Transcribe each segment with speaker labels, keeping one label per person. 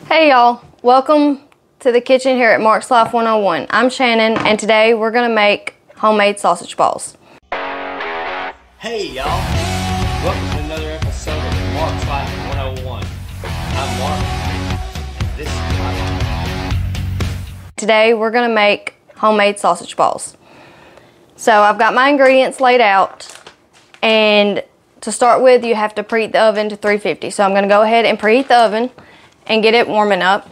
Speaker 1: Hey y'all, welcome to the kitchen here at Mark's Life 101. I'm Shannon and today we're gonna make homemade sausage balls.
Speaker 2: Hey y'all, welcome to another episode of Mark's Life 101. I'm Mark, and this is my life.
Speaker 1: Today we're gonna make homemade sausage balls. So I've got my ingredients laid out, and to start with you have to preheat the oven to 350. So I'm gonna go ahead and preheat the oven and get it warming up.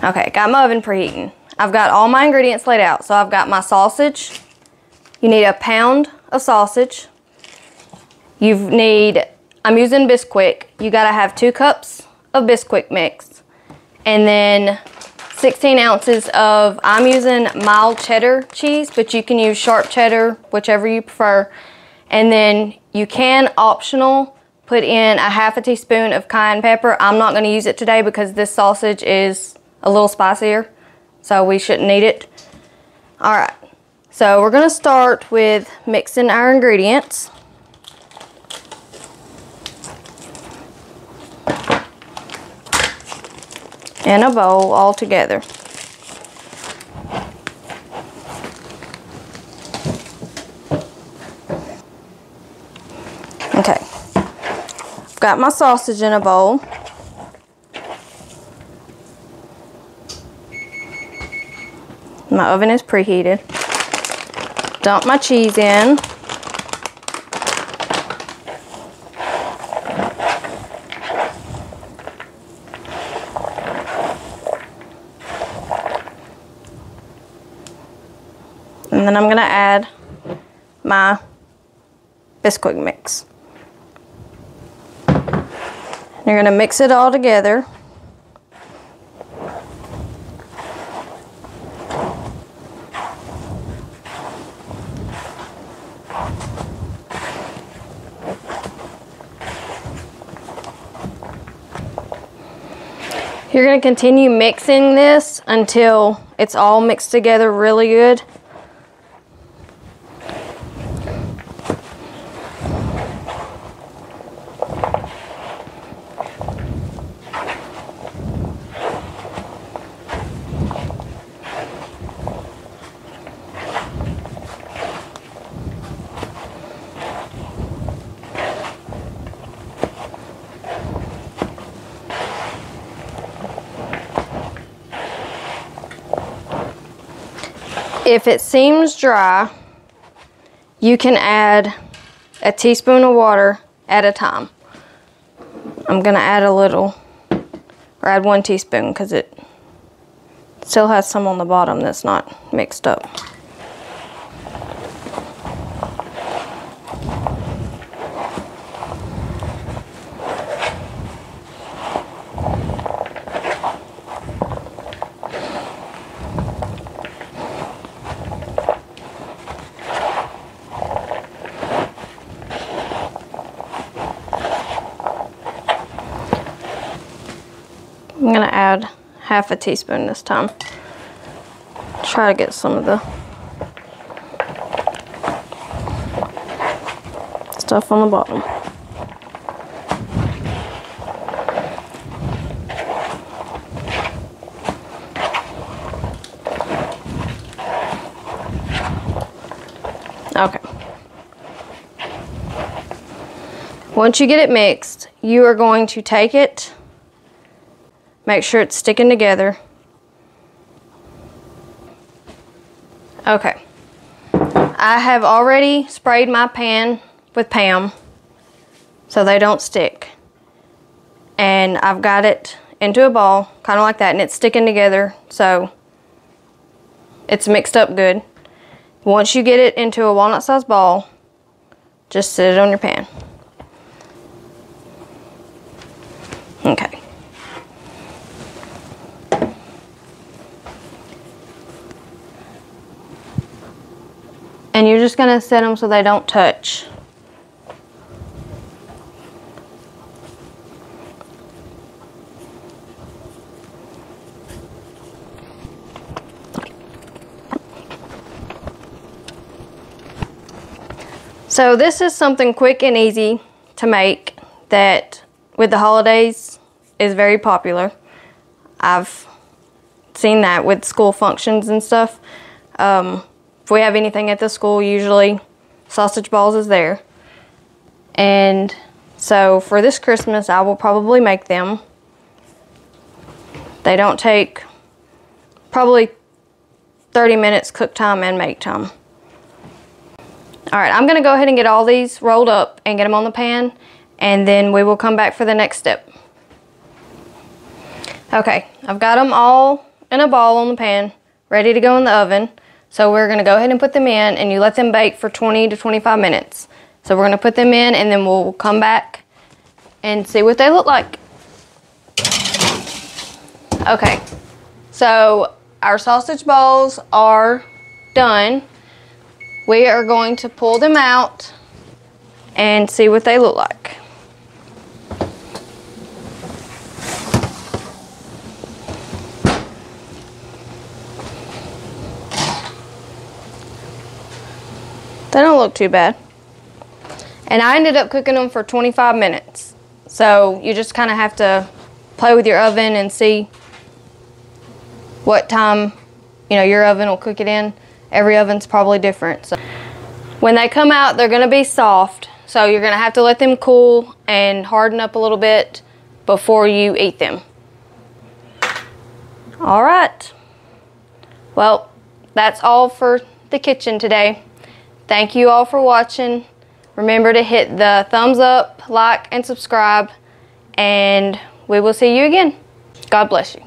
Speaker 1: Okay, got my oven preheating. I've got all my ingredients laid out. So I've got my sausage. You need a pound of sausage. I'm using Bisquick. You gotta have 2 cups of Bisquick mix. And then 16 ounces of, I'm using mild cheddar cheese, but you can use sharp cheddar, whichever you prefer. And then you can optional put in a half a teaspoon of cayenne pepper. I'm not gonna use it today because this sausage is a little spicier, so we shouldn't need it. All right, so we're gonna start with mixing our ingredients. In a bowl all together. Okay, I've got my sausage in a bowl. My oven is preheated. Dump my cheese in. And then I'm gonna add my Bisquick mix. You're gonna mix it all together. You're gonna continue mixing this until it's all mixed together really good. If it seems dry, you can add a teaspoon of water at a time. I'm gonna add a little, or add 1 teaspoon because it still has some on the bottom that's not mixed up. I'm gonna add half a teaspoon this time. Try to get some of the stuff on the bottom. Okay. Once you get it mixed, you are going to take it. Make sure it's sticking together. Okay. I have already sprayed my pan with Pam so they don't stick. And I've got it into a ball, kind of like that, and it's sticking together, so it's mixed up good. Once you get it into a walnut-sized ball, just sit it on your pan. Okay. And you're just gonna set them so they don't touch. So this is something quick and easy to make that with the holidays is very popular. I've seen that with school functions and stuff. If we have anything at the school, usually sausage balls is there. And so for this Christmas, I will probably make them. They don't take probably 30 minutes cook time and make time. All right, I'm gonna go ahead and get all these rolled up and get them on the pan, and then we will come back for the next step. Okay, I've got them all in a ball on the pan, ready to go in the oven. So we're gonna go ahead and put them in, and you let them bake for 20 to 25 minutes. So we're gonna put them in, and then we'll come back and see what they look like. Okay, so our sausage balls are done. We are going to pull them out and see what they look like. They don't look too bad. And I ended up cooking them for 25 minutes. So you just kind of have to play with your oven and see what time, you know, your oven will cook it in. Every oven's probably different. So when they come out, they're gonna be soft. So you're gonna have to let them cool and harden up a little bit before you eat them. All right. Well, that's all for the kitchen today. Thank you all for watching. Remember to hit the thumbs up, like, and subscribe, and we will see you again. God bless you.